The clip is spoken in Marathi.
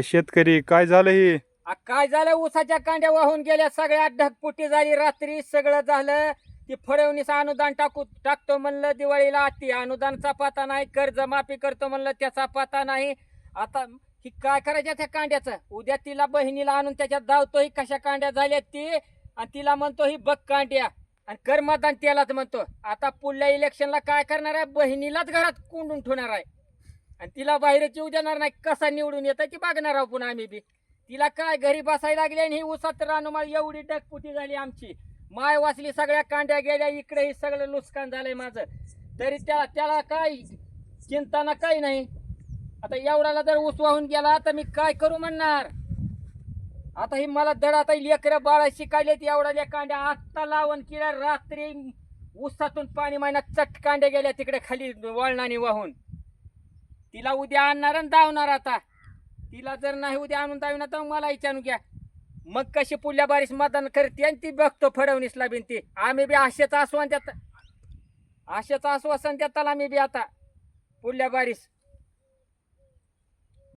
शेतकरी काय झालं हे? काय झालं, ऊसाच्या कांड्या वाहून गेल्या सगळ्या, ढगपुटी झाली रात्री, सगळं झालं. ती फडवणीस अनुदान टाकतो म्हणलं दिवाळीला, ती अनुदानचा पत्ता नाही. कर्जमाफी करतो म्हणलं, त्याचा पत्ता नाही. आता ही काय करायच्या त्या कांड्याचं? उद्या तिला बहिणीला आणून त्याच्यात धावतो, ही कशा कांड्या झाल्या ती, आणि तिला म्हणतो ही बघ कांड्या, आणि कर मतदान त्यालाच म्हणतो. आता पुढल्या इलेक्शनला काय करणार आहे? बहिणीलाच घरात कोंडून ठेवणार आहे, आणि तिला बाहेरच येऊ देणार नाही. कसा निवडून येतं ती बघणार आहोत पुन्हा आम्ही बी. तिला काय घरी बसायला लागली, आणि ही उसात रानमाळ एवढी डगपुटी झाली आमची. माय वाचली, सगळ्या कांड्या गेल्या, इकडे ही सगळं नुकसान झालंय माझं. तरी त्याला काय चिंता ना काही नाही. आता एवढ्याला जर ऊस वाहून गेला तर मी काय करू म्हणणार? आता ही मला धड, आता लेकरं बाळा शिकायले एवढ्या कांड्या आत्ता लावून केल्या. रात्री ऊसातून पाणी महिन्यात चट कांड्या गेल्या तिकडे खाली वळणाने वाहून. तिला उद्या आणणार आणि धावणार. आता तिला जर नाही उद्या आणून धावणार तर मला विचारून घ्या, मग कशी पुढल्या बारीस मतदान करते, आणि ती बघतो फडवणीसला बिनती. आम्ही बी आशेचं आश्वासन देत आम्ही बी आता पुढल्या बारीस.